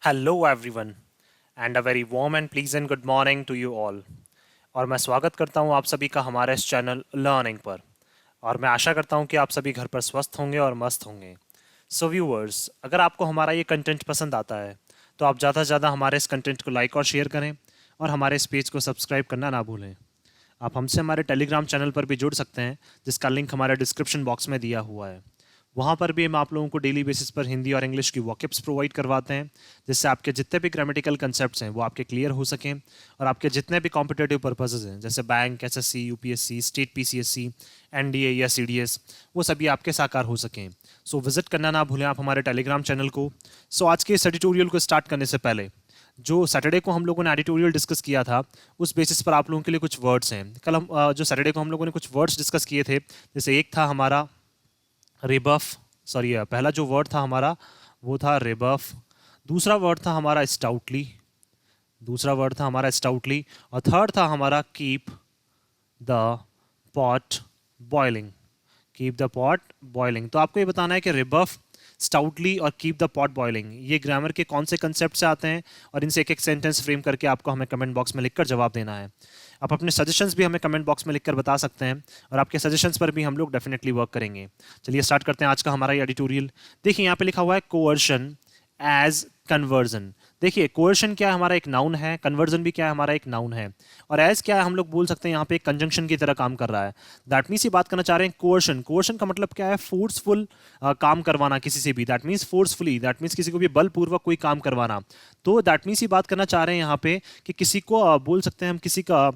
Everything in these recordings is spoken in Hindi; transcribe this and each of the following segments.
Hello everyone and a very warm and pleasant good morning to you all. और मैं स्वागत करता हूं आप सभी का हमारे इस चैनल लर्निंग पर। और मैं आशा करता हूं कि आप सभी घर पर स्वस्थ होंगे और मस्त होंगे। सो व्यूअर्स, अगर आपको हमारा ये कंटेंट पसंद आता है तो आप ज़्यादा से ज़्यादा हमारे इस कंटेंट को लाइक और शेयर करें और हमारे इस पेज को सब्सक्राइब करना ना भूलें। आप हमसे हमारे टेलीग्राम चैनल पर भी जुड़ सकते हैं, जिसका लिंक हमारे डिस्क्रिप्शन बॉक्स में दिया हुआ है। वहाँ पर भी हम आप लोगों को डेली बेसिस पर हिंदी और इंग्लिश की वॉकेब्स प्रोवाइड करवाते हैं, जिससे आपके जितने भी ग्रामेटिकल कंसेप्ट्स हैं वो आपके क्लियर हो सकें और आपके जितने भी कॉम्पिटेटिव पर्पसेस हैं जैसे bank, SSC, UPSC, state PCSC, NDA या सीडीएस, वो सभी आपके साकार हो सकें। सो विजिट करना ना भूलें आप हमारे टेलीग्राम चैनल को। सो आज के इस एडिटोरियल को स्टार्ट करने से पहले, जो सैटरडे को हम लोगों ने एडिटोरियल डिस्कस किया था, उस बेसिस पर आप लोगों के लिए कुछ वर्ड्स हैं। कल हम जो सैटरडे को हम लोगों ने कुछ वर्ड्स डिस्कस किए थे, जैसे एक था हमारा रिबफ, सॉरी पहला जो वर्ड था हमारा वो था रिबफ, दूसरा वर्ड था हमारा स्टाउटली, और थर्ड था हमारा कीप द पॉट बॉइलिंग। तो आपको ये बताना है कि रिबफ, स्टाउटली और कीप द पॉट बॉइलिंग ये ग्रामर के कौन से कंसेप्ट से आते हैं, और इनसे एक एक सेंटेंस फ्रेम करके आपको हमें कमेंट बॉक्स में लिखकर जवाब देना है। आप अपने सजेशंस भी हमें कमेंट बॉक्स में लिखकर बता सकते हैं, और आपके सजेशंस पर भी हम लोग डेफिनेटली वर्क करेंगे। चलिए स्टार्ट करते हैं आज का हमारा ये एडिटोरियल। देखिए यहाँ पे लिखा हुआ है कोअर्शन एज कन्वर्जन। देखिए कोअर्शन क्या है, हमारा एक नाउन है, कन्वर्जन भी क्या है, हमारा एक नाउन है, और एज क्या है, हम लोग बोल सकते हैं यहाँ पे एक कंजंक्शन की तरह काम कर रहा है। दैट मीन्स ये बात करना चाह रहे हैं कोअर्शन का मतलब क्या है, फोर्सफुल काम करवाना किसी से भी। That means forcefully, that means किसी को भी बलपूर्वक कोई काम करवाना। तो दैट मीन्स ये बात करना चाह रहे हैं यहाँ पे कि किसी को बोल सकते हैं हम, किसी का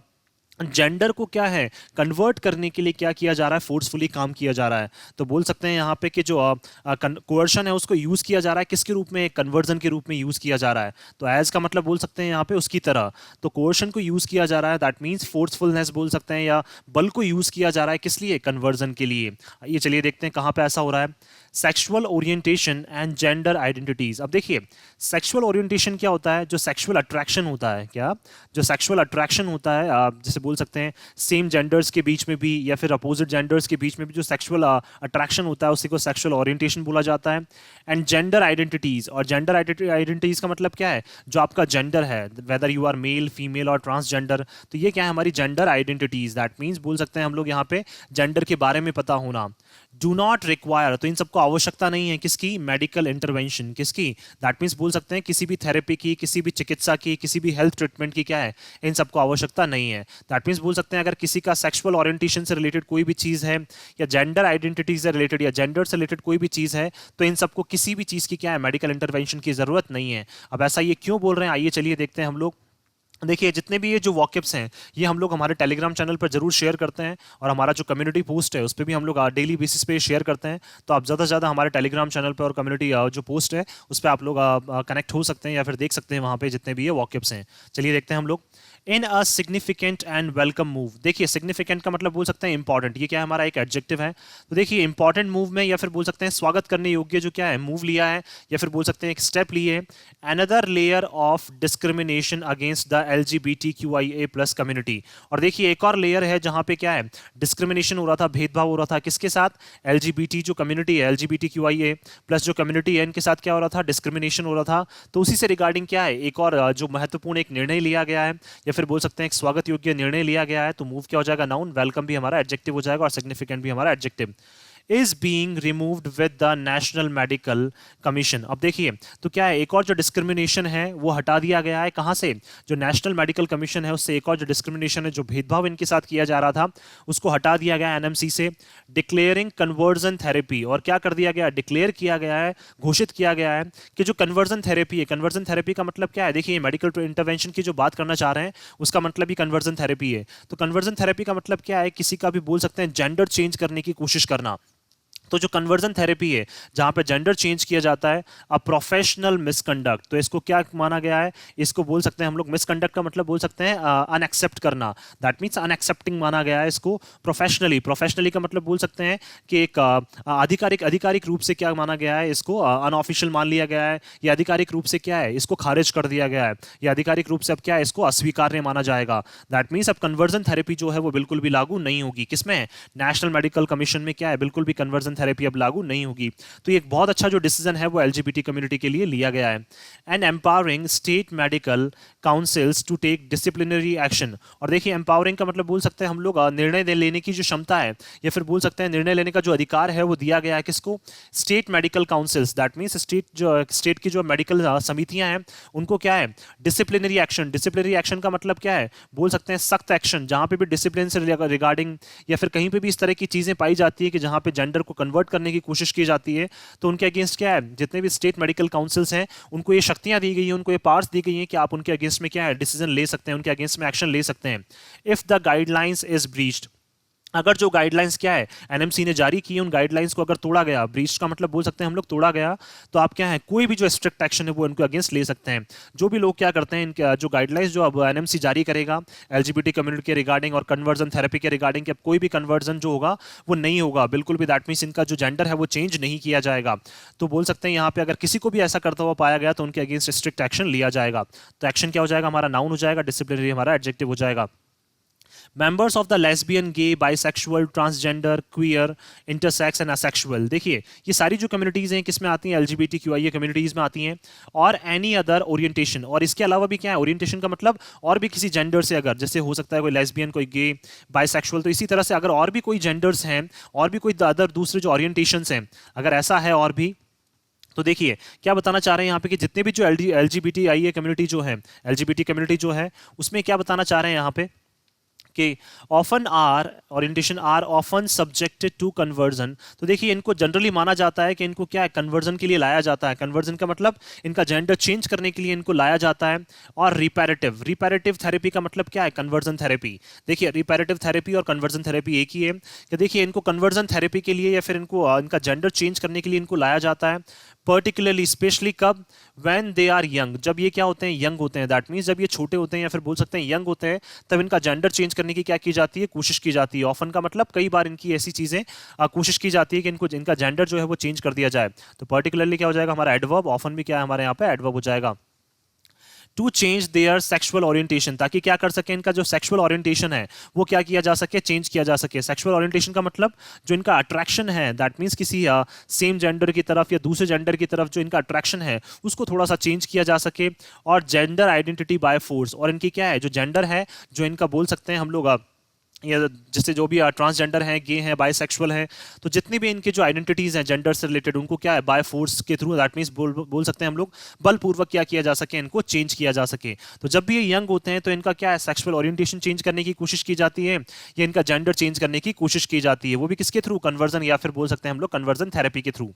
जेंडर को क्या है, कन्वर्ट करने के लिए क्या किया जा रहा है, फोर्सफुली काम किया जा रहा है। तो बोल सकते हैं यहाँ पे कि जो कोअर्शन है उसको यूज किया जा रहा है किसके रूप में, कन्वर्जन के रूप में यूज किया जा रहा है। तो एज का मतलब बोल सकते हैं यहाँ पे उसकी तरह। तो कोअर्शन को यूज किया जा रहा है, दैट मीन्स फोर्सफुलनेस बोल सकते हैं, या बल को यूज किया जा रहा है किस लिए, कन्वर्जन के लिए। ये चलिए देखते हैं कहाँ पे ऐसा हो रहा है। Sexual orientation and gender identities. अब देखिए सेक्सुअल ओरिएंटेशन क्या होता है, जो सेक्सुअल अट्रैक्शन होता है, क्या जो सेक्सुअल अट्रैक्शन होता है, जैसे बोल सकते हैं सेम जेंडर्स के बीच में भी या फिर अपोजिट जेंडर्स के बीच में भी जो सेक्सुअल अट्रैक्शन होता है उसी को सेक्सुअल ओरिएंटेशन बोला जाता है। एंड जेंडर आइडेंटिटीज, और जेंडर आइडेंटिटीज का मतलब क्या है, जो आपका जेंडर है, whether you are male, female और ट्रांसजेंडर, तो ये क्या है, हमारी जेंडर आइडेंटिटीज। दैट मीन्स बोल सकते हैं हम लोग यहाँ पे जेंडर के बारे में पता होना। डू नॉट रिक्वायर, तो इन सबको आवश्यकता नहीं है किसकी, मेडिकल इंटरवेंशन किसकी, दैट मीन्स बोल सकते हैं किसी भी थेरेपी की, किसी भी चिकित्सा की, किसी भी हेल्थ ट्रीटमेंट की क्या है, इन सबको आवश्यकता नहीं है। दैट मीन्स बोल सकते हैं अगर किसी का सेक्सुअल ओरिएंटेशन से रिलेटेड कोई भी चीज़ है, या जेंडर आइडेंटिटी से रिलेटेड या जेंडर से रिलेटेड कोई भी चीज़ है, तो इन सबको किसी भी चीज़ की क्या है, मेडिकल इंटरवेंशन की ज़रूरत नहीं है। अब ऐसा ये क्यों बोल रहे हैं, आइए चलिए देखते हैं हम लोग। देखिए जितने भी ये जो वॉकेब्स हैं ये हम लोग हमारे टेलीग्राम चैनल पर जरूर शेयर करते हैं, और हमारा जो कम्युनिटी पोस्ट है उस पर भी हम लोग डेली बेसिस पे शेयर करते हैं। तो आप ज़्यादा से ज़्यादा हमारे टेलीग्राम चैनल पर और कम्युनिटी जो पोस्ट है उस पर आप लोग कनेक्ट हो सकते हैं या फिर देख सकते हैं वहाँ पे जितने भी ये वॉकेब्स हैं। चलिए देखते हैं हम लोग। In a significant and welcome move. देखिए सिग्निफिकेंट का मतलब बोल सकते हैं इंपॉर्टेंट, ये क्या है, हमारा एक एडजेक्टिव है। तो देखिए इंपॉर्टेंट मूव में, या फिर बोल सकते हैं स्वागत करने योग्य जो क्या है, मूव लिया है, या फिर बोल सकते हैं एक स्टेप लिए। Another layer of discrimination against the LGBTQIA+ community. और देखिए एक और लेयर है जहां पे क्या है, डिस्क्रिमिनेशन हो रहा था, भेदभाव हो रहा था किसके साथ, LGBT जो कम्युनिटी है, LGBTQIA+ जो कम्युनिटी है, इनके साथ क्या हो रहा था, डिस्क्रिमिनेशन हो रहा था। तो उसी से रिगार्डिंग क्या है, एक और जो महत्वपूर्ण एक निर्णय लिया गया है, या फिर बोल सकते हैं एक स्वागत योग्य निर्णय लिया गया है। तो मूव क्या हो जाएगा, नाउन, वेलकम भी हमारा एडजेक्टिव हो जाएगा, और सिग्निफिकेंट भी हमारा adjective. Is being removed with the national medical commission. अब देखिए तो क्या है, एक और जो डिस्क्रिमिनेशन है वो हटा दिया गया है, कहां से, जो नेशनल मेडिकल कमीशन है उससे एक और जो डिस्क्रिमिनेशन है, जो भेदभाव इनके साथ किया जा रहा था, उसको हटा दिया गया एनएमसी से। डिक्लेयरिंग कन्वर्जन थेरेपी, और क्या कर दिया गया, डिक्लेयर किया गया है, घोषित किया गया है कि जो कन्वर्जन थेरेपी है, कन्वर्जन थेरेपी का मतलब क्या है, देखिए मेडिकल इंटरवेंशन की जो बात करना चाह रहे हैं उसका मतलब ही कन्वर्जन थेरेपी है। तो कन्वर्जन थेरेपी का मतलब क्या है, किसी का भी बोल सकते हैं जेंडर चेंज करने की कोशिश करना। तो जो कन्वर्जन थेरेपी है जहां पे जेंडर चेंज किया जाता है, अ प्रोफेशनल मिसकंडक्ट, तो इसको क्या माना गया है, इसको बोल सकते हैं हम लोग, मिसकंडक्ट का मतलब बोल सकते हैं अनएक्सेप्ट करना, दैट मीन्स अनएक्सेप्टिंग माना गया है इसको। प्रोफेशनली का मतलब बोल सकते हैं कि एक आधिकारिक रूप से क्या माना गया है, इसको अनऑफिशियल मान लिया गया है, या आधिकारिक रूप से क्या है, इसको खारिज कर दिया गया है, या आधिकारिक रूप से अब क्या है, इसको अस्वीकार्य माना जाएगा। दैट मीन्स अब कन्वर्जन थेरेपी जो है वो बिल्कुल भी लागू नहीं होगी, किसमें, नेशनल मेडिकल कमीशन में क्या है, बिल्कुल भी कन्वर्जन थेरेपी अब लागू नहीं होगी। तो ये एक बहुत अच्छा जो डिसीजन है वो एलजीबीटी कम्युनिटी के लिए लिया गया है। And empowering state medical councils to take disciplinary action. और देखिए एम्पावरिंग का मतलब बोल सकते हैं हम लोग निर्णय लेने की जो क्षमता है या फिर बोल सकते हैं निर्णय लेने का जो अधिकार है वो दिया गया है किसको? State medical councils, that means state की जो मेडिकल समितियां हैं उनको क्या है? Disciplinary action. डिसिप्लिनरी एक्शन का मतलब क्या है? बोल सकते हैं सख्त एक्शन, जहां पे भी डिसिप्लिन से रिगार्डिंग या फिर कहीं पे भी इस तरह की चीजें पाई जाती है कि जहां पे जेंडर को कन्वर्ट करने की कोशिश की जाती है, तो उनके अगेंस्ट क्या है? जितने भी स्टेट मेडिकल काउंसिल्स हैं उनको ये शक्तियां दी गई हैं, उनको ये पावर्स दी गई हैं कि आप उनके अगेंस्ट में क्या है? डिसीजन ले सकते हैं, उनके अगेंस्ट में एक्शन ले सकते हैं। If the guidelines is breached, अगर जो गाइडलाइंस क्या है एनएमसी ने जारी की उन गाइडलाइंस को अगर तोड़ा गया, ब्रीच का मतलब बोल सकते हैं हम लोग तोड़ा गया, तो आप क्या है कोई भी जो स्ट्रिक्ट एक्शन है वो उनके अगेंस्ट ले सकते हैं। जो भी लोग क्या करते हैं इनके जो गाइडलाइंस जो अब एनएमसी जारी करेगा एलजीबीटी कम्युनिटी के रिगार्डिंग और कन्वर्जन थेरेपी के रिगार्डिंग कि अब कोई भी कन्वर्जन जो होगा वो नहीं होगा बिल्कुल भी, दैट मीन्स इनका जो जेंडर है वो चेंज नहीं किया जाएगा। तो बोल सकते हैं यहाँ पे अगर किसी को भी ऐसा करता हुआ पाया गया तो उनके अगेंस्ट स्ट्रिक्ट एक्शन लिया जाएगा। तो एक्शन क्या हो जाएगा? हमारा नाउन हो जाएगा, डिसिप्लिनरी हमारा एडजेक्टिव हो जाएगा। Members of the lesbian, gay, bisexual, transgender, queer, intersex and asexual, देखिए ये सारी जो कम्युनिटीज हैं किसमें आती हैं? एलजीबीटीक्यूआई कम्युनिटीज में आती हैं। और एनी अदर ओरिएंटेशन, और इसके अलावा भी क्या है? ओरिएंटेशन का मतलब और भी किसी जेंडर से, अगर जैसे हो सकता है कोई लेस्बियन, कोई गे, बाइसेक्सुअल, तो इसी तरह से अगर और भी कोई जेंडर्स हैं और भी कोई अदर दूसरे जो ओरिएंटेशंस हैं, अगर ऐसा है और भी, तो देखिए क्या बताना चाह रहे हैं यहाँ पे कि जितने भी जो एलजीबीटी कम्युनिटी जो है, एलजीबीटी कम्युनिटी जो है उसमें क्या बताना चाह रहे हैं यहाँ पे कि often are orientation are often subjected to conversion. तो देखिए इनको जनरली माना जाता है कि इनको क्या है? कन्वर्जन के लिए लाया जाता है। कन्वर्जन का मतलब इनका जेंडर चेंज करने के लिए इनको लाया जाता है। और रिपैरेटिव, रिपैरेटिव थेरेपी का मतलब क्या है? Conversion therapy. देखिए रिपैरेटिव थेरेपी और कन्वर्जन थेरेपी एक ही है कि देखिए इनको कन्वर्जन थेरेपी के लिए या फिर इनको इनका जेंडर चेंज करने के लिए इनको लाया जाता है। पर्टिकुलरली स्पेशली कब? व्हेन दे आर यंग, जब ये क्या होते हैं? यंग होते हैं। दैट मीन्स जब ये छोटे होते हैं या फिर बोल सकते हैं यंग होते हैं, तब इनका जेंडर चेंज करने की क्या की जाती है? कोशिश की जाती है। ऑफन का मतलब कई बार इनकी ऐसी चीजें कोशिश की जाती है कि इनको इनका जेंडर जो है वो चेंज कर दिया जाए। तो पर्टिकुलरली क्या हो जाएगा? हमारा एडवर्ब। ऑफन भी क्या है हमारे यहाँ पे? एडवर्ब हो जाएगा। To change their sexual orientation, ताकि क्या कर सके इनका जो सेक्सुअल ओरिएंटेशन है वो क्या किया जा सके? चेंज किया जा सके। सेक्सुअल ओरिएंटेशन का मतलब जो इनका अट्रैक्शन है, दैट मीन्स किसी सेम जेंडर की तरफ या दूसरे जेंडर की तरफ जो इनका अट्रैक्शन है उसको थोड़ा सा चेंज किया जा सके। और जेंडर आइडेंटिटी बाय फोर्स, और इनकी क्या है जो जेंडर है जो इनका बोल सकते हैं हम लोग या जैसे जो भी ट्रांसजेंडर हैं, गे हैं, बाइसेक्सुअल हैं, तो जितनी भी इनकी जो आइडेंटिटीज हैं जेंडर से रिलेटेड उनको क्या है? बाय फोर्स के थ्रू, दैट मीन्स बोल सकते हैं हम लोग बलपूर्वक क्या किया जा सके? इनको चेंज किया जा सके। तो जब भी ये यंग होते हैं तो इनका क्या है? सेक्सुअल ओरिएंटेशन चेंज करने की कोशिश की जाती है या इनका जेंडर चेंज करने की कोशिश की जाती है, वो भी किसके थ्रू? कन्वर्जन, या फिर बोल सकते हैं हम लोग कन्वर्जन थेरेपी के through.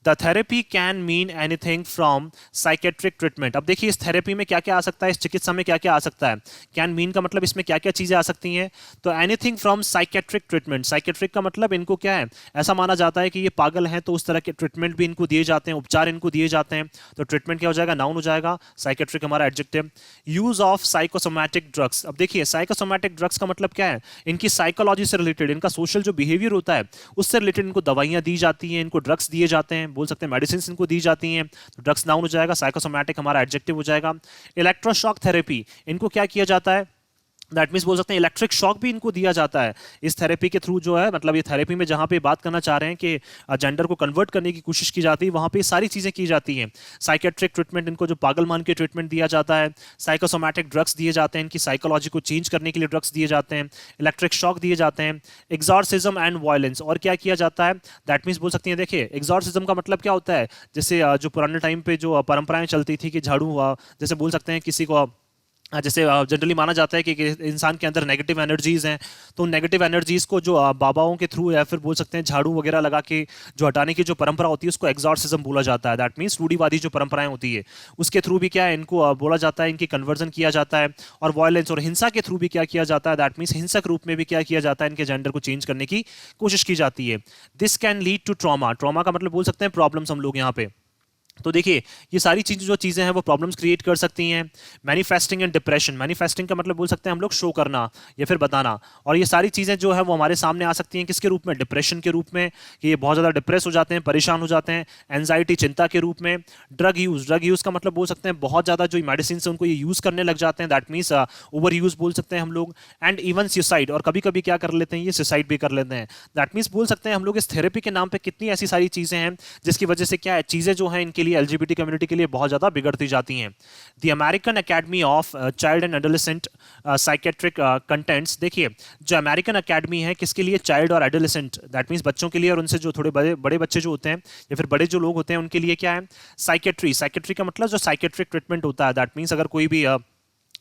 The therapy can mean anything from psychiatric treatment. अब देखिए इस थेरेपी में क्या क्या आ सकता है, इस चिकित्सा में क्या क्या आ सकता है? कैन मीन का मतलब इसमें क्या क्या चीजें आ सकती हैं? तो anything from psychiatric treatment. Psychiatric का मतलब इनको क्या है? ऐसा माना जाता है कि ये पागल हैं तो उस तरह के ट्रीटमेंट भी इनको दिए जाते हैं, उपचार इनको दिए जाते हैं। तो ट्रीटमेंट क्या हो जाएगा? नाउन हो जाएगा। साइकेट्रिक हमारा adjective. Use of psychosomatic drugs. अब देखिए साइकोसोमैटिक ड्रग्स का मतलब क्या है? इनकी साइकोलॉजी से रिलेटेड, इनका सोशल जो बिहेवियर होता है उससे रिलेटेड इनको दवाइयां दी जाती हैं, इनको ड्रग्स दिए जाते हैं, बोल सकते हैं मेडिसिन इनको दी जाती हैं। तो ड्रग्स नाउन हो जाएगा। साइकोसोमैटिक हमारा एडजेक्टिव हो जाएगा। इलेक्ट्रोशॉक थेरेपी, इनको क्या किया जाता है? दैट मीन्स बोल सकते हैं इलेक्ट्रिक शॉक भी इनको दिया जाता है इस थेरेपी के थ्रू जो है, मतलब ये थेरेपी में जहां पे बात करना चाह रहे हैं कि जेंडर को कन्वर्ट करने की कोशिश की जाती है वहां पे सारी चीजें की जाती हैं। साइकेट्रिक ट्रीटमेंट, इनको जो पागल मान के ट्रीटमेंट दिया जाता है। साइकोसोमैटिक ड्रग्स दिए जाते हैं, इनकी साइकोलॉजी को चेंज करने के लिए ड्रग्स दिए जाते हैं। इलेक्ट्रिक शॉक दिए जाते हैं। एग्जॉर्सिज्म एंड वायलेंस, और क्या किया जाता है? दैट मीन्स बोल सकते हैं देखिए एग्जॉर्सिज्म का मतलब क्या होता है? जैसे जो पुराने टाइम पे जो परंपराएं चलती थी कि झाड़ू हुआ, जैसे बोल सकते हैं किसी को जैसे जनरली माना जाता है कि इंसान के अंदर नेगेटिव एनर्जीज हैं, तो नेगेटिव एनर्जीज को जो बाबाओं के थ्रू या फिर बोल सकते हैं झाड़ू वगैरह लगा के जो हटाने की जो परंपरा होती है उसको एग्जॉर्सिज्म बोला जाता है। दैट मीन्स रूढ़िवादी जो परंपराएं होती है उसके थ्रू भी क्या है इनको बोला जाता है, इनकी कन्वर्जन किया जाता है। और वायलेंस और हिंसा के थ्रू भी क्या किया जाता है? दैट मीन्स हिंसक रूप में भी क्या किया जाता है? इनके जेंडर को चेंज करने की कोशिश की जाती है। This can lead to trauma. Trauma का मतलब बोल सकते हैं प्रॉब्लम्स हम लोग यहाँ पे। तो देखिए ये सारी जो चीज़ें हैं वो प्रॉब्लम्स क्रिएट कर सकती हैं। मैनिफेस्टिंग एंड डिप्रेशन, मैनिफेस्टिंग का मतलब बोल सकते हैं हम लोग शो करना या फिर बताना, और ये सारी चीज़ें जो है वो हमारे सामने आ सकती हैं किसके रूप में, डिप्रेशन के रूप में, कि ये बहुत ज़्यादा डिप्रेस हो जाते हैं, परेशान हो जाते हैं। एंजाइटी, चिंता के रूप में। ड्रग यूज़ का मतलब बोल सकते हैं बहुत ज़्यादा जो मेडिसिन है उनको ये यूज़ करने लग जाते हैं, दैट मीन्स ओवर यूज़ बोल सकते हैं हम लोग। एंड इवन सुसाइड, और कभी कभी क्या कर लेते हैं, ये सुसाइड भी कर लेते हैं। दैट मीन्स बोल सकते हैं हम लोग इस थेरेपी के नाम पे कितनी ऐसी सारी चीज़ें हैं जिसकी वजह से क्या है, चीज़ें जो हैं इनके लिए, एलजीबीटी कम्युनिटी के लिए बहुत ज़्यादा बिगड़ती जाती हैं। The American academy of child and adolescent psychiatric contents, देखिए जो अमेरिकन अकेडमी है किसके लिए, चाइल्ड और एडोलेसेंट, दैट मीन्स बच्चों के लिए, और उनसे जो थोड़े बड़े बड़े बच्चे जो होते हैं या फिर बड़े जो लोग होते हैं उनके लिए क्या है, साइकेट्री। साइकेट्री का मतलब जो साइकेट्रिक ट्रीटमेंट होता है, दैट मीन्स अगर कोई भी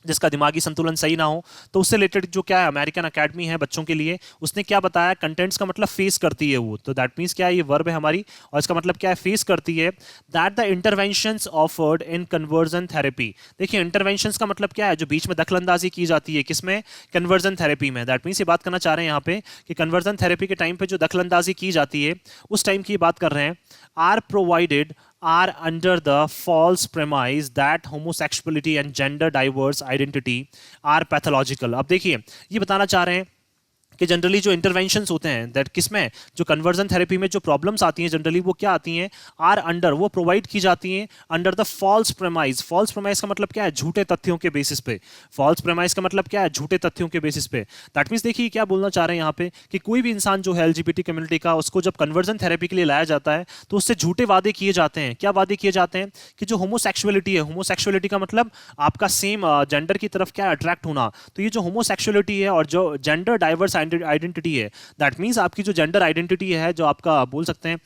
जिसका दिमागी संतुलन सही ना हो, तो उससे रिलेटेड जो क्या है अमेरिकन अकेडमी है बच्चों के लिए, उसने क्या बताया, कंटेंट्स का मतलब फेस करती है वो, तो दैट मीन्स क्या है, ये वर्ब है हमारी, और इसका मतलब क्या है, फेस करती है। That the interventions offered in conversion therapy, देखिए इंटरवेंशंस का मतलब क्या है, जो बीच में दखलंदाजी की जाती है किसमें, कन्वर्जन थेरेपी में। दैट मीन्स ये बात करना चाह रहे हैं यहाँ पे कि कन्वर्जन थेरेपी के टाइम पे जो दखलंदाजी की जाती है उस टाइम की बात कर रहे हैं। Are provided are under the false premise that homosexuality and gender diverse identity are pathological। अब देखिए ये बताना चाह रहे हैं कि जनरली जो इंटरवेंशंस होते हैं दैट किसमें, जो कन्वर्जन थेरेपी में जो प्रॉब्लम्स आती हैं जनरली वो क्या आती हैं, आर अंडर, वो प्रोवाइड की जाती हैं under the false premise. False premise का मतलब क्या है, झूठे तथ्यों के बेसिस पे। फॉल्स प्रेमाइज का मतलब क्या है, झूठे तथ्यों के बेसिस पे। दैट मीन्स देखिए क्या बोलना चाह रहे हैं यहाँ पे कि कोई भी इंसान जो है एलजीबीटी कम्युनिटी का, उसको जब कन्वर्जन थेरेपी के लिए लाया जाता है तो उससे झूठे वादे किए जाते हैं। क्या वादे किए जाते हैं कि जो होमोसेक्सुअलिटी है, होमोसेक्सुअलिटी का मतलब आपका सेम जेंडर की तरफ क्या अट्रैक्ट होना, तो ये जो होमोसेक्सुअलिटी है और जो जेंडर डाइवर्स आइडेंटिटी है, दैट मीन्स आपकी जो जेंडर आइडेंटिटी है, जो आपका बोल सकते हैं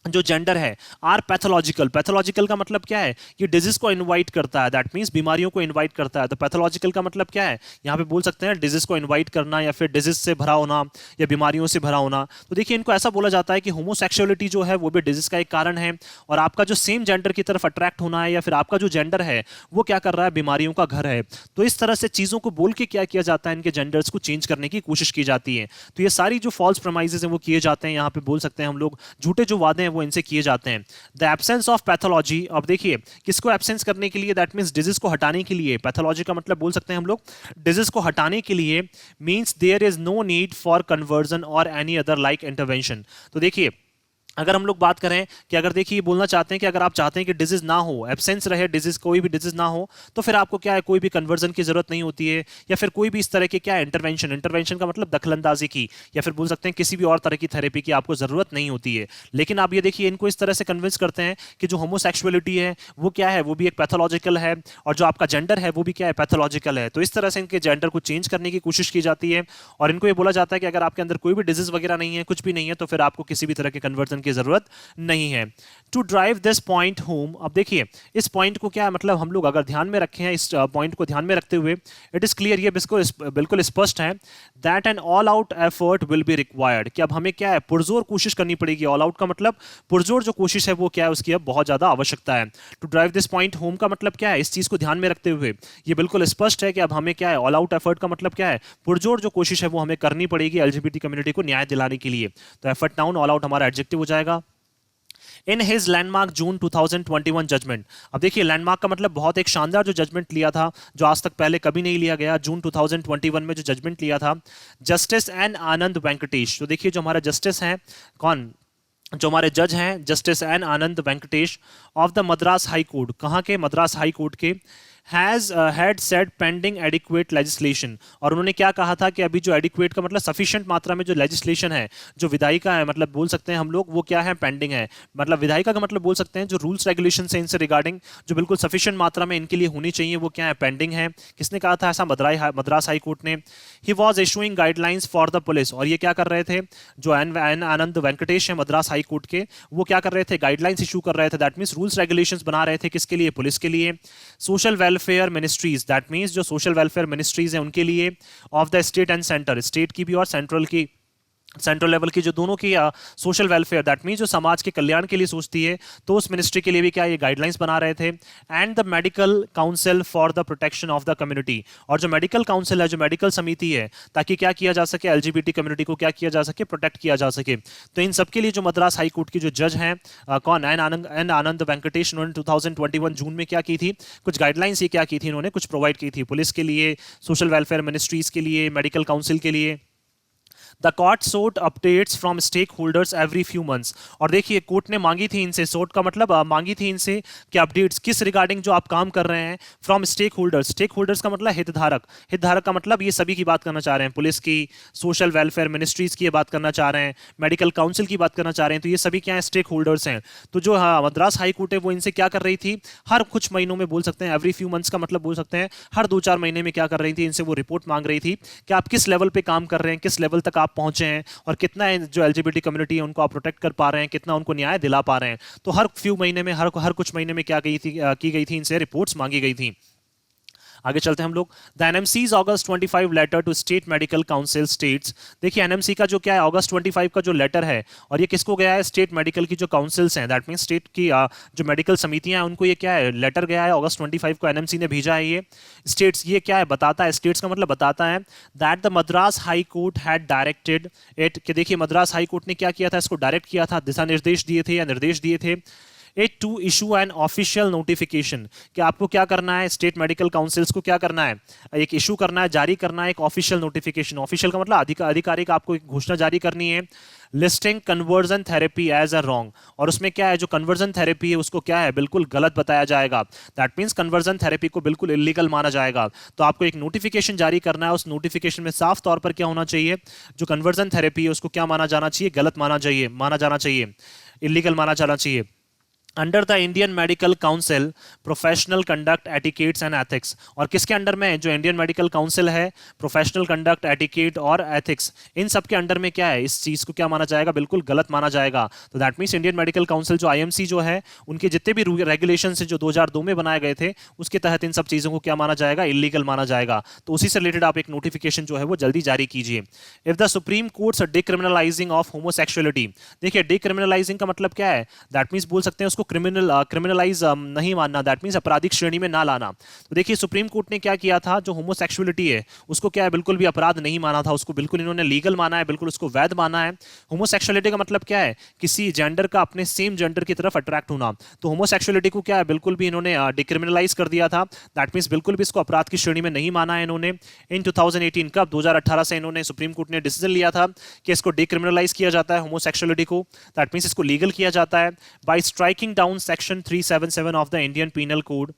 जो जेंडर है, आर पैथोलॉजिकल। पैथोलॉजिकल का मतलब क्या है, ये डिजीज को इनवाइट करता है, दैट मींस बीमारियों को इनवाइट करता है। तो पैथोलॉजिकल का मतलब क्या है, यहाँ पे बोल सकते हैं डिजीज को इनवाइट करना या फिर डिजीज से भरा होना या बीमारियों से भरा होना। तो देखिए इनको ऐसा बोला जाता है कि होमोसेक्सुअलिटी जो है वो भी डिजीज का एक कारण है, और आपका जो सेम जेंडर की तरफ अट्रैक्ट होना है या फिर आपका जो जेंडर है वो क्या कर रहा है, बीमारियों का घर है। तो इस तरह से चीज़ों को बोल के क्या किया जाता है, इनके जेंडर्स को चेंज करने की कोशिश की जाती है। तो ये सारी जो फॉल्स प्रमाइजेज हैं वो किए जाते हैं, यहाँ पे बोल सकते हैं हम लोग झूठे जो वादे हैं वो इनसे किए जाते हैं। द एब्सेंस ऑफ पैथोलॉजी, अब देखिए किसको एब्सेंस करने के लिए, दैट मींस डिजीज को हटाने के लिए। पैथोलॉजी का मतलब बोल सकते हैं हम लोग डिजीज को हटाने के लिए, means there is no need for conversion और एनी अदर लाइक इंटरवेंशन। तो देखिए अगर हम लोग बात करें कि अगर देखिए बोलना चाहते हैं कि अगर आप चाहते हैं कि डिजीज ना हो, एब्सेंस रहे डिजीज, कोई भी डिजीज ना हो, तो फिर आपको क्या है, कोई भी कन्वर्जन की जरूरत नहीं होती है, या फिर कोई भी इस तरह के क्या है इंटरवेंशन। इंटरवेंशन का मतलब दखलंदाजी की, या फिर बोल सकते हैं किसी भी और तरह की थेरेपी की आपको जरूरत नहीं होती है। लेकिन आप ये देखिए इनको इस तरह से कन्विंस करते हैं कि जो होमोसेक्सुअलिटी है वो क्या है, वो भी एक पैथोलॉजिकल है, और जो आपका जेंडर है वो भी क्या है, पैथोलॉजिकल है। तो इस तरह से इनके जेंडर को चेंज करने की कोशिश की जाती है, और इनको ये बोला जाता है कि अगर आपके अंदर कोई भी डिजीज वगैरह नहीं है, कुछ भी नहीं है, तो फिर आपको किसी भी तरह के कन्वर्जन की जरूरत नहीं है। To drive this point home, अब देखिए इस पॉइंट को क्या मतलब हम लोग अगर ध्यान में रखें हैं, इस पॉइंट को ध्यान में रखते हुए, इट इज क्लियर, ये बिल्कुल स्पष्ट है, that an all out effort will be required, कि अब हमें क्या है, पुरजोर कोशिश करनी पड़ेगी। ऑल आउट का मतलब पुरजोर जो कोशिश है वो क्या है, उसकी अब बहुत ज्यादा आवश्यकता है। To drive this point home का मतलब क्या है, इस चीज को ध्यान में रखते हुए ये बिल्कुल स्पष्ट है कि अब हमें क्या है, ऑल आउट एफर्ट का मतलब क्या है, पुरजोर जो कोशिश है वो हमें करनी पड़ेगी एलजीबीटी कम्युनिटी को न्याय दिलाने के लिए। तो एफर्ट नाउन, ऑल आउट हमारा एडजेक्टिव हो जाएगा। In his landmark June 2021 judgment, अब देखिए लैंडमार्क का मतलब बहुत एक शानदार जो जजमेंट लिया था, जो आज तक पहले कभी नहीं लिया गया, जून 2021 में जो जजमेंट लिया था, जस्टिस एन आनंद वेंकटेश। तो देखिए जो हमारा जस्टिस हैं, कौन, जो हमारे जज हैं, justice N Anand Venkatesh of the Madras high court, कहाँ के, मद्रास हाई कोर्ट के, had said pending adequate legislation, और उन्होंने क्या कहा था कि अभी जो एडिक्वेट का मतलब सफिशिएंट मात्रा में जो लेजिस्लेशन है, जो विधायिका है, मतलब बोल सकते हैं हम लोग वो क्या है, पेंडिंग है। मतलब विधायिका का मतलब बोल सकते हैं जो रूल्स रेगुलेशन है इनसे रिगार्डिंग, जो बिल्कुल सफिशिएंट मात्रा में इनके लिए होनी चाहिए, वो क्या है, पेंडिंग है। किसने कहा था ऐसा, मद्रास हाई कोर्ट ने। He was issuing guidelines for the police, और ये क्या कर रहे थे, जो एन आनंद वेंकटेश है मद्रास हाई कोर्ट के, वो क्या कर रहे थे, गाइडलाइंस इशू कर रहे थे, दैट मीन्स रूल्स रेगुलेशंस बना रहे थे, किसके लिए, पुलिस के लिए। Social welfare ministries, that means जो सोशल वेलफेयर मिनिस्ट्रीज हैं उनके लिए, of the state and centre, state की भी और सेंट्रल की सेंट्रल लेवल की जो दोनों की सोशल वेलफेयर, दैट मीन जो समाज के कल्याण के लिए सोचती है, तो उस मिनिस्ट्री के लिए भी क्या ये गाइडलाइंस बना रहे थे। And the medical council for the protection of the community, और जो मेडिकल काउंसिल है, जो मेडिकल समिति है, ताकि क्या किया जा सके, एलजीबीटी कम्युनिटी को क्या किया जा सके, प्रोटेक्ट किया जा सके। तो इन सबके लिए जो मद्रास हाई कोर्ट की जो जज हैं, कौन, एन आनंद वेंकटेश, उन्होंने 2021 जून में क्या की थी, कुछ गाइडलाइंस ये क्या की थी, इन्होंने कुछ प्रोवाइड की थी पुलिस के लिए, सोशल वेलफेयर मिनिस्ट्रीज के लिए, मेडिकल काउंसिल के लिए। The court sought updates from stakeholders every few months, और देखिए कोर्ट ने मांगी थी इनसे, सोट का मतलब मांगी थी इनसे कि अपडेट्स किस रिगार्डिंग जो आप काम कर रहे हैं, from stakeholders. Stakeholders का मतलब हितधारक, हितधारक का मतलब ये सभी की बात करना चाह रहे हैं, पुलिस की, सोशल वेलफेयर मिनिस्ट्रीज की बात करना चाह रहे हैं, मेडिकल काउंसिल की बात करना चाह रहे हैं, तो ये सभी क्या है, स्टेक होल्डर्स हैं। तो जो मद्रास हाई कोर्ट है वो इनसे क्या कर रही थी, हर कुछ महीनों में बोल सकते हैं, एवरी फ्यू मंथ्स का मतलब बोल सकते हैं हर 2-4 महीने में क्या कर रही थी, इनसे वो रिपोर्ट मांग रही थी कि आप किस लेवल पे काम कर रहे हैं, किस लेवल तक आप पहुंचे हैं, और कितना जो एलजीबीटी कम्युनिटी है उनको आप प्रोटेक्ट कर पा रहे हैं, कितना उनको न्याय दिला पा रहे हैं। तो हर फ्यू महीने में, हर कुछ महीने में क्या की गई थी, इनसे रिपोर्ट्स मांगी गई थी। आगे चलते हैं हम लोग। The NMC's August 25 letter to state medical council states, देखिए एनएमसी का जो क्या है, अगस्त 25 का जो लेटर है, और ये किसको गया है, स्टेट मेडिकल की जो काउंसिल्स हैं, दैट मीन स्टेट की जो मेडिकल समितियां हैं, उनको ये क्या है, लेटर गया है अगस्त 25 को, एनएमसी ने भेजा है ये स्टेट्स, ये क्या है बताता है, स्टेट्स का मतलब बताता है that the Madras high court had directed it, कि देखिए मद्रास हाई कोर्ट ने क्या किया था, इसको डायरेक्ट किया था, दिशा निर्देश दिए थे या निर्देश दिए थे, it to issue an official notification, कि आपको क्या करना है, स्टेट मेडिकल काउंसिल्स को क्या करना है, एक इशू करना है, जारी करना है एक ऑफिशियल नोटिफिकेशन, ऑफिशियल का मतलब आधिकारिक आपको एक घोषणा जारी करनी है, listing conversion therapy as a wrong, और उसमें क्या है, जो कन्वर्जन थेरेपी है उसको क्या है, बिल्कुल गलत बताया जाएगा, दैट मीन्स कन्वर्जन थेरेपी को बिल्कुल इलीगल माना जाएगा। तो आपको एक नोटिफिकेशन जारी करना है, उस नोटिफिकेशन में साफ तौर पर क्या होना चाहिए, जो कन्वर्जन थेरेपी है उसको क्या माना जाना चाहिए, गलत माना जाना चाहिए, इलीगल माना जाना चाहिए। Under the Indian medical council professional conduct etiquettes and ethics, और किसके अंडर में, जो इंडियन मेडिकल काउंसिल है, प्रोफेशनल कंडक्ट एटिकेट और एथिक्स, इन सब के अंडर में क्या है, इस चीज को क्या माना जाएगा, बिल्कुल गलत माना जाएगा। तो that means Indian medical council जो आईएमसी जो है, उनके जितने भी रेगुलेशन है जो 2002 में बनाए गए थे, उसके तहत इन सब चीजों को क्या माना जाएगा, इलीगल माना जाएगा। तो उसी से रिलेटेड आप एक नोटिफिकेशन जो है वो जल्दी जारी कीजिए। If the Supreme Court's decriminalising of homosexuality, देखिए डिक्रिमिनलाइजिंग का मतलब क्या है, दैट मीन्स बोल सकते हैं उसको क्रिमिनलाइज नहीं मानना, दैट मीन्स आपराधिक श्रेणी में ना लाना। तो देखिए सुप्रीम कोर्ट ने क्या किया था, जो होमोसेक्सुअलिटी है उसको क्या है, बिल्कुल भी अपराध नहीं माना था, उसको बिल्कुल इन्होंने लीगल माना है, बिल्कुल उसको वैध माना है। होमोसेक्सुअलिटी का मतलब क्या है, किसी जेंडर का अपने सेम जेंडर की तरफ अट्रैक्ट होना। तो होमोसेक्सुअलिटी को क्या है, बिल्कुल भी इन्होंने डिक्रिमिनलाइज कर दिया था, दैट मीन्स बिल्कुल भी इसको अपराध की श्रेणी में नहीं माना है इन्होंने। इन 2018 कब 2018 से इन्होंने सुप्रीम कोर्ट ने डिसीजन लिया था कि इसको डिक्रिमिनलाइज किया जाता है होमोसेक्सुअलिटी को, दैट मीन्स इसको लीगल किया जाता है by striking down section 377 of the Indian penal code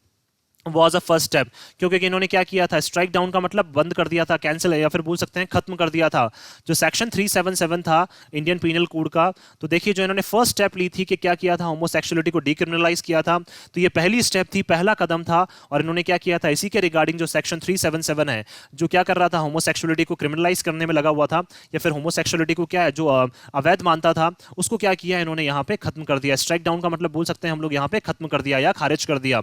was a first step. क्योंकि इन्होंने क्या किया था, स्ट्राइक डाउन का मतलब बंद कर दिया था, कैंसिल या फिर बोल सकते हैं खत्म कर दिया था जो सेक्शन 377 था इंडियन पीनल कोड का। तो देखिए जो इन्होंने फर्स्ट स्टेप ली थी कि क्या किया था, होमोसेक्सुअलिटी को डिक्रिमिनलाइज किया था। तो ये पहली स्टेप थी, पहला कदम था, और इन्होंने क्या किया था, इसी के रिगार्डिंग जो सेक्शन 377 है, जो क्या कर रहा था, होमोसेक्सुअलिटी को क्रिमिनलाइज करने में लगा हुआ था, या फिर होमोसेक्सुअलिटी को क्या है, जो अवैध मानता था, उसको क्या किया इन्होंने यहाँ पे खत्म कर दिया। स्ट्राइक डाउन का मतलब बोल सकते हैं हम लोग यहाँ पे खत्म कर दिया या खारिज कर दिया।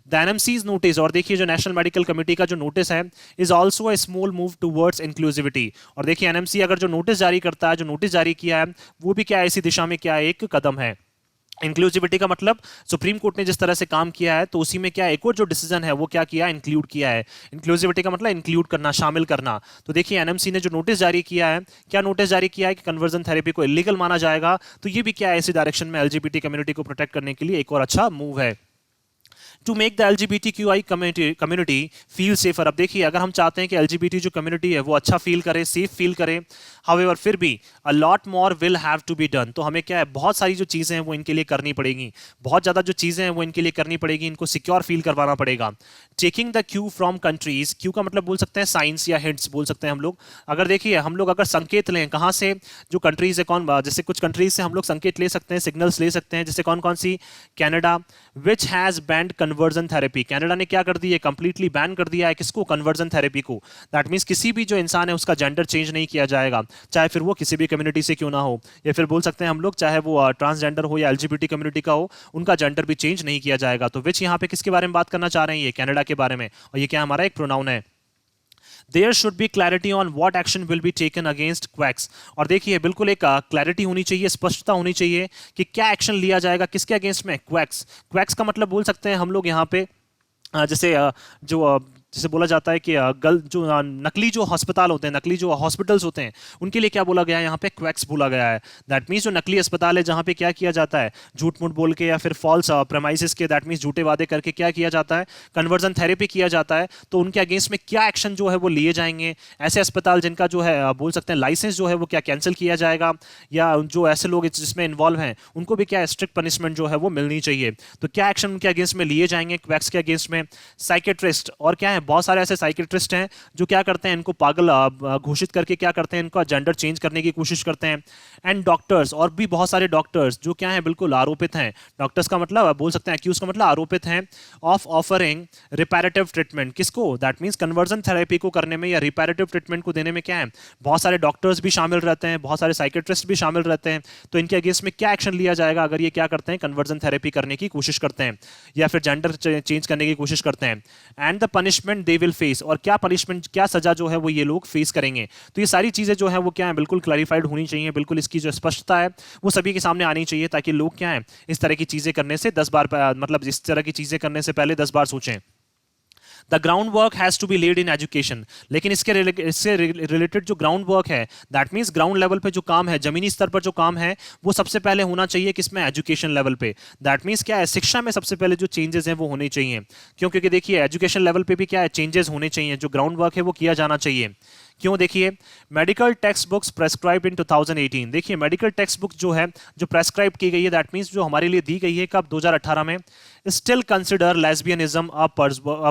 द एनएमसीज नोटिस, और देखिए जो नेशनल मेडिकल कमेटी का जो नोटिस है, is also a small move towards inclusivity. और देखिए एनएमसी अगर जो नोटिस जारी करता है, जो नोटिस जारी किया है, वो भी क्या है, इसी दिशा में क्या है, एक कदम है। इंक्लूसिविटी का मतलब सुप्रीम कोर्ट ने जिस तरह से काम किया है, तो उसी में क्या एक और जो डिसीजन है वो क्या किया, इंक्लूड किया है। इंक्लूसिविटी का मतलब इंक्लूड करना, शामिल करना। तो देखिए एनएमसी ने जो नोटिस जारी किया है, क्या नोटिस जारी किया है कि कन्वर्जन थेरेपी को इलीगल माना जाएगा। तो ये भी क्या है, इसी डायरेक्शन में एलजीबीटी कम्युनिटी को प्रोटेक्ट करने के लिए एक और अच्छा मूव है। To make the LGBTQI community feel safer. अब देखिए अगर हम चाहते हैं कि LGBT जो कम्युनिटी है वो अच्छा फील करे, सेफ फील करे, हाउएवर फिर भी a lot more will have to be done. तो हमें क्या है, बहुत सारी जो चीज़ें हैं वो इनके लिए करनी पड़ेगी, बहुत ज़्यादा जो चीज़ें हैं वो इनके लिए करनी पड़ेगी, इनको सिक्योर फील करवाना पड़ेगा। Taking the Q from countries, Q का मतलब बोल सकते हैं साइंस या हिंट्स बोल सकते हैं हम लोग। अगर देखिए हम लोग अगर संकेत लें कहाँ से, जो कंट्रीज है कौन, जैसे कुछ कंट्रीज से हम लोग संकेत ले सकते हैं, सिग्नल्स ले सकते हैं, जैसे कौन कौन सी, Canada which has banned conversion therapy. Canada ने क्या कर दिया, कंप्लीटली बैन कर दिया है किसको, कन्वर्जन थेरेपी को। दैट मीन्स किसी भी जो इंसान है उसका जेंडर चेंज नहीं किया जाएगा, चाहे फिर वो किसी भी कम्युनिटी से क्यों ना हो, या फिर बोल सकते हैं हम लोग चाहे वो ट्रांसजेंडर हो या LGBT कम्युनिटी का हो, उनका जेंडर भी चेंज नहीं किया जाएगा। तो विच यहाँ पे किसके बारे में बात करना चाह रहे हैं, ये कनाडा के बारे में, और ये क्या हमारा एक प्रोनाउन है। There should be clarity on what action will be taken against quacks. और देखिए बिल्कुल एक क्लैरिटी होनी चाहिए, स्पष्टता होनी चाहिए कि क्या एक्शन लिया जाएगा किसके अगेंस्ट में, क्वैक्स। क्वैक्स का मतलब बोल सकते हैं हम लोग यहाँ पे जैसे जो जैसे बोला जाता है कि नकली जो अस्पताल होते हैं, नकली जो हॉस्पिटल्स होते हैं, उनके लिए क्या बोला गया है यहाँ पे, क्वैक्स बोला गया है। दैट मीन्स जो नकली अस्पताल है जहाँ पे क्या किया जाता है, झूठ मूठ बोल के या फिर फॉल्स प्रेमाइसिस के, दैट मीन्स झूठे वादे करके क्या किया जाता है, कन्वर्जन थेरेपी किया जाता है। तो उनके अगेंस्ट में क्या एक्शन जो है वो लिए जाएंगे। ऐसे अस्पताल जिनका जो है बोल सकते हैं लाइसेंस जो है वो क्या कैंसिल किया जाएगा, या जो ऐसे लोग जिसमें इन्वॉल्व हैं उनको भी क्या स्ट्रिक्ट पनिशमेंट जो है वो मिलनी चाहिए। तो क्या एक्शन उनके अगेंस्ट में लिए जाएंगे क्वैक्स के अगेंस्ट में। साइकेट्रिस्ट, और क्या है, बहुत सारे ऐसे साइकेट्रिस्ट हैं जो क्या करते हैं, इनको पागल घोषित करके क्या करते हैं, इनका जेंडर चेंज करने की कोशिश करते हैं। एंड डॉक्टर्स, और भी बहुत सारे डॉक्टर्स जो क्या है बिल्कुल आरोपित हैं। डॉक्टर्स का मतलब बोल सकते हैं एक्यूज का मतलब आरोपित हैं ऑफ ऑफरिंग रिपैरेटिव ट्रीटमेंट। किसको, दैट मीन्स कन्वर्जन थेरेपी को करने में या रिपैरेटिव ट्रीटमेंट को देने में क्या है, बहुत सारे डॉक्टर्स भी शामिल रहते हैं, बहुत सारे साइकेट्रिस्ट भी शामिल रहते हैं। तो इनके अगेंस्ट में क्या एक्शन लिया जाएगा अगर ये क्या करते हैं, कन्वर्जन थेरेपी करने की कोशिश करते हैं या फिर जेंडर चेंज करने की कोशिश करते हैं। And the punishment they will face, और क्या पनिशमेंट, क्या सजा जो है वो ये लोग फेस करेंगे। तो ये सारी चीजें जो है वो क्या है बिल्कुल क्लैरिफाइड होनी चाहिए, बिल्कुल इसकी जो स्पष्टता है वो सभी के सामने आनी चाहिए, ताकि लोग क्या है इस तरह की चीजें करने से 10 बार मतलब इस तरह की चीजें करने से पहले 10 बार सोचें। The ground work has to be laid in education. लेकिन इससे रिलेटेड जो ग्राउंड वर्क है, दैट मीन्स ग्राउंड लेवल पे जो काम है, जमीनी स्तर पर जो काम है, वो सबसे पहले होना चाहिए किसमें, एजुकेशन लेवल पे। दैट मीन्स क्या है, शिक्षा में सबसे पहले जो चेंजेस हैं वो होने चाहिए। क्योंकि देखिए एजुकेशन लेवल पे भी क्या है, चेंजेस होने चाहिए, जो ग्राउंड वर्क है वो किया जाना चाहिए। क्यों, देखिए मेडिकल टेक्स्ट बुक्स प्रेस्क्राइब इन 2018। देखिए मेडिकल टेक्स्ट बुक जो है जो प्रेस्क्राइब की गई है, दैट मीन्स जो हमारे लिए दी गई है कब, 2018 में, स्टिल कंसिडर लेस्बियनिज्म अ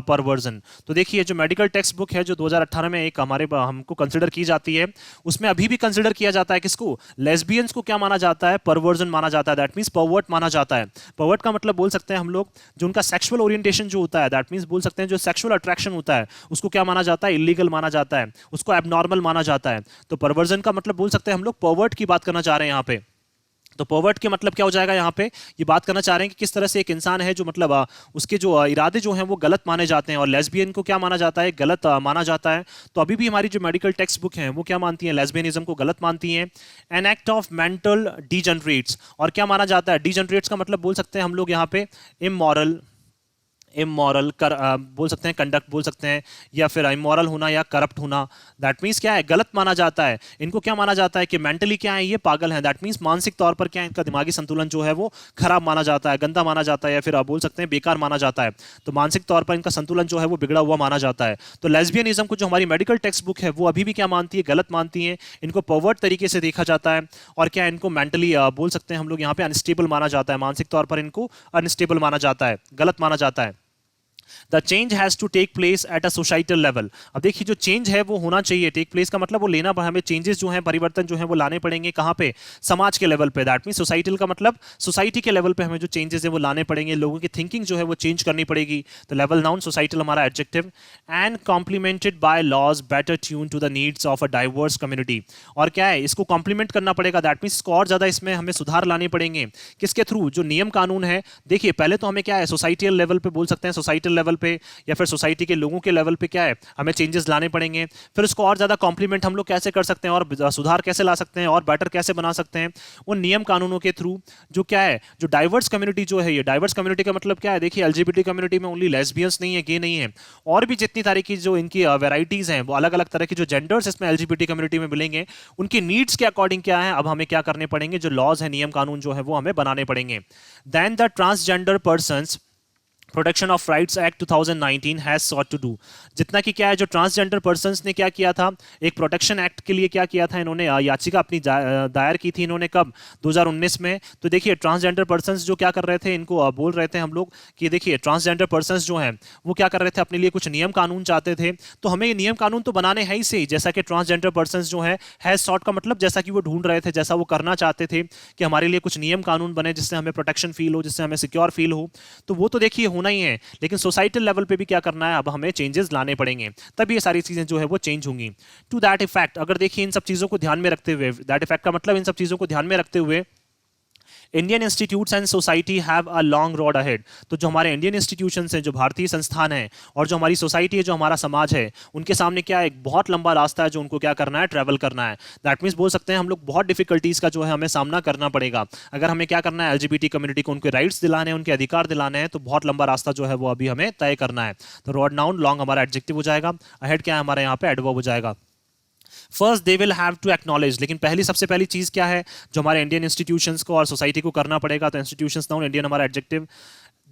परवर्जन। तो देखिए जो मेडिकल टेक्स्ट बुक है जो 2018 में एक हमको कंसिडर की जाती है, उसमें अभी भी कंसिडर किया जाता है किसको, लेस्बियंस को क्या माना जाता है, परवर्जन माना जाता है। दैट मीन्स परवर्ट माना जाता है। परवर्ट का मतलब बोल सकते हैं हम लोग जो उनका सेक्सुअल ओरिएंटेशन जो होता है, दैट मीन्स बोल सकते हैं जो सेक्सुअल अट्रैक्शन होता है उसको क्या माना जाता है, इलीगल माना जाता है, उसको एबनॉर्मल माना जाता है। तो परवर्जन का मतलब बोल सकते हैं हम लोग परवर्ट की बात करना चाह रहे हैं यहाँ पे। तो परवर्ट के मतलब क्या हो जाएगा यहाँ पे, ये बात करना चाह रहे हैं कि किस तरह से एक इंसान है जो मतलब उसके जो इरादे जो हैं वो गलत माने जाते हैं, और लेस्बियन को क्या माना जाता है, गलत माना जाता है। तो अभी भी हमारी जो मेडिकल टेक्स्ट बुक हैं वो क्या मानती हैं, लेस्बियनिज्म को गलत मानती हैं। एन एक्ट ऑफ मेंटल डीजनरेट्स, और क्या माना जाता है, डीजनरेट्स का मतलब बोल सकते हैं हम लोग यहाँ पे इमोरल, इमोरल बोल सकते हैं, कंडक्ट बोल सकते हैं, या फिर इमोरल होना या करप्ट होना। दैट मीन्स क्या है, गलत माना जाता है। इनको क्या माना जाता है कि मेंटली क्या है, ये पागल है। दैट मीन्स मानसिक तौर पर क्या है, इनका दिमागी संतुलन जो है वो खराब माना जाता है, गंदा माना जाता है, या फिर आप बोल सकते हैं बेकार माना जाता है। तो मानसिक तौर पर इनका संतुलन जो है वो बिगड़ा हुआ माना जाता है। तो लेस्बियनिज्म को जो हमारी मेडिकल टेक्स्ट बुक है वो अभी भी क्या मानती है, गलत मानती है। इनको परवर्ट तरीके से देखा जाता है, और क्या इनको मेंटली बोल सकते हैं हम लोग यहाँ पे अनस्टेबल माना जाता है, मानसिक तौर पर इनको अनस्टेबल माना जाता है, गलत माना जाता है। The change has to take place at a societal level. अब देखिए जो चेंज है वो होना चाहिए, टेक प्लेस का मतलब वो लेना, हमें चेंजेस जो हैं, परिवर्तन जो हैं वो लाने पड़ेंगे कहाँ पे, समाज के लेवल पे। दैट मीन सोसाइटल का मतलब सोसाइटी के लेवल पे हमें जो चेंजेस है वो लाने पड़ेंगे, लोगों की थिंकिंग जो है वो चेंज करनी पड़ेगी। तो लेवल नाउन, सोसाइटल हमारा adjective. And complemented by laws better tuned to the needs of a diverse community. और क्या है, इसको कॉम्प्लीमेंट करना पड़ेगा, दैट मीन इसको और ज्यादा इसमें हमें सुधार लाने पड़ेंगे। किसके थ्रू, जो नियम कानून है। देखिए पहले तो हमें क्या है, सोसाइटल लेवल पे बोल सकते हैं, सोसाइटल लेवल पे या फिर सोसाइटी के लोगों के लेवल पे क्या है, हमें चेंजेस लाने पड़ेंगे। फिर उसको और ज्यादा कॉम्प्लीमेंट हम लोग कैसे कर सकते हैं, और सुधार कैसे ला सकते हैं, और बेटर कैसे बना सकते हैं, उन नियम कानूनों के थ्रू। जो क्या है, जो डाइवर्स कम्युनिटी जो है, ये डाइवर्स कम्युनिटी का मतलब क्या है, देखिए एलजीबीटी कम्युनिटी में ओनली लेस्बियंस नहीं है, गे नहीं है, और भी जितनी तरह की जो इनकी वेराइटीज हैं, वो अलग अलग तरह की जो जेंडर्स इसमें एलजीबीटी कम्युनिटी में मिलेंगे, उनकी नीड्स के अकॉर्डिंग क्या है, अब हमें क्या करने पड़ेंगे, जो लॉज है, नियम कानून जो है वो हमें बनाने पड़ेंगे। Then the transgender persons protection of rights act 2019 has sought to do. जितना कि क्या है, जो ट्रांसजेंडर पर्सन्स ने क्या किया था, एक प्रोटेक्शन एक्ट के लिए क्या किया था, इन्होंने याचिका अपनी दायर की थी, इन्होंने कब, 2019 में। तो देखिए ट्रांसजेंडर पर्सन्स जो क्या कर रहे थे, इनको बोल रहे थे हम लोग कि देखिए ट्रांसजेंडर पर्सन्स जो हैं वो क्या कर रहे थे, अपने लिए कुछ नियम कानून चाहते थे। तो हमें ये नियम कानून तो बनाने हैं ही सही, जैसा कि ट्रांसजेंडर पर्सन्स जो है, हैज सॉट का मतलब जैसा कि वो ढूंढ रहे थे, जैसा वो करना चाहते थे कि हमारे लिए कुछ नियम कानून बने जिससे हमें प्रोटेक्शन फील हो, जिससे हमें सिक्योर फील हो। तो वो तो देखिए होना ही है, लेकिन सोसाइटल लेवल पे भी क्या करना है, अब हमें चेंजेस लाने पड़ेंगे, तब ये सारी चीजें जो है वो चेंज होंगी। टू दैट इफेक्ट, अगर देखिए इन सब चीजों को ध्यान में रखते हुए, दैट इफेक्ट का मतलब इन सब चीजों को ध्यान में रखते हुए, Indian institutes and society have a long road ahead. तो जो हमारे इंडियन इंस्टीट्यूशंस हैं, जो भारतीय संस्थान हैं, और जो हमारी सोसाइटी है, जो हमारा समाज है, उनके सामने क्या है, एक बहुत लंबा रास्ता है जो उनको क्या करना है, ट्रैवल करना है। दैट मीन्स बोल सकते हैं हम लोग बहुत डिफिकल्टीज का जो है हमें सामना करना पड़ेगा। अगर हमें क्या करना है, एलजीबीटी कम्युनिटी को उनके राइट्स दिलाने हैं, उनके अधिकार दिलाने हैं, तो बहुत लंबा रास्ता जो है वो अभी हमें तय करना है। तो रोड नाउन, लॉन्ग हमारा एडजेक्टिव हो जाएगा, अहेड क्या है हमारे यहाँ पे, एडवर्ब हो जाएगा। First they will have to acknowledge, लेकिन पहली सबसे पहली चीज क्या है जो हमारे इंडियन इंस्टीट्यूशंस को और सोसाइटी को करना पड़ेगा, तो इंस्टीट्यूशंस नाउन, इंडियन हमारा adjective.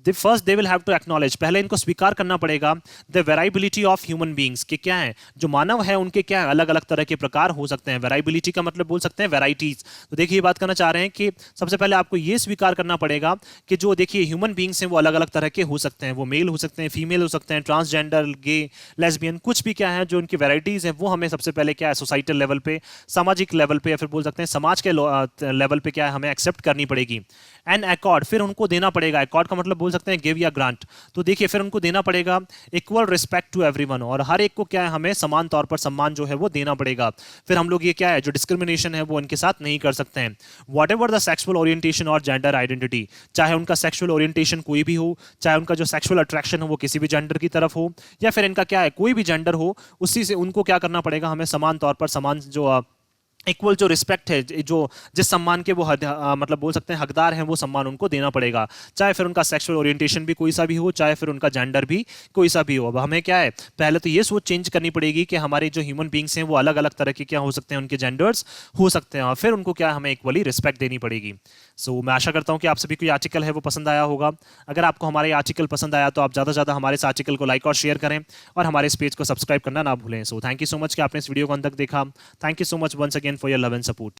First they will have to acknowledge, पहले इनको स्वीकार करना पड़ेगा the variability of human beings, कि क्या है, जो मानव है उनके क्या है, अलग अलग तरह के प्रकार हो सकते हैं। वेराइबिलिटी का मतलब बोल सकते हैं वेराइटीज। तो देखिए ये बात करना चाह रहे हैं कि सबसे पहले आपको ये स्वीकार करना पड़ेगा कि जो देखिए ह्यूमन बींग्स हैं वो अलग अलग तरह के हो सकते हैं। वो मेल हो सकते हैं, फीमेल हो सकते हैं, ट्रांसजेंडर, गे, लेस्बियन, कुछ भी क्या है जो उनकी वेराइटीज हैं वो हमें सबसे पहले क्या है, सोसाइटल लेवल पे, सामाजिक लेवल पे, या फिर बोल सकते हैं समाज के लेवल पे क्या है, हमें एक्सेप्ट करनी पड़ेगी। एंड अकॉर्ड, फिर उनको देना पड़ेगा, अकॉर्ड का मतलब बोल सकते हैं गिव या ग्रांट। तो देखिए फिर उनको देना पड़ेगा इक्वल रिस्पेक्ट टू एवरीवन, और हर एक को क्या है, हमें समान तौर पर सम्मान जो है वो देना पड़ेगा। फिर हम लोग ये क्या है, जो डिस्क्रिमिनेशन है वो इनके साथ नहीं कर सकते हैं। What ever the sexual orientation और जेंडर आइडेंटिटी, चाहे उनका सेक्सुअल ओरिएंटेशन कोई भी हो, चाहे उनका जो सेक्सुअल अट्रैक्शन हो वो किसी भी जेंडर की तरफ हो, या फिर इनका क्या है कोई भी जेंडर हो, उसी से उनको क्या करना पड़ेगा, हमें समान तौर पर समान जो इक्वल जो रिस्पेक्ट है, जो जिस सम्मान के वो मतलब बोल सकते हैं हकदार हैं, वो सम्मान उनको देना पड़ेगा, चाहे फिर उनका सेक्सुअल ओरिएंटेशन भी कोई सा भी हो, चाहे फिर उनका जेंडर भी कोई सा भी हो। अब हमें क्या है, पहले तो ये सोच चेंज करनी पड़ेगी कि हमारे जो ह्यूमन बींग्स हैं वो अलग अलग तरह के क्या हो सकते हैं, उनके जेंडर्स हो सकते हैं, और फिर उनको क्या हमें इक्वली रिस्पेक्ट देनी पड़ेगी। सो मैं आशा करता हूँ कि आप सभी को ये आर्टिकल है वो पसंद आया होगा। अगर आपको हमारा ये आर्टिकल पसंद आया तो आप ज़्यादा से ज़्यादा हमारे इस आर्टिकल को लाइक और शेयर करें, और हमारे इस पेज को सब्सक्राइब करना ना भूलें। So thank you so much कि आपने इस वीडियो को अंत तक देखा। Thank you so much once again for your love and support.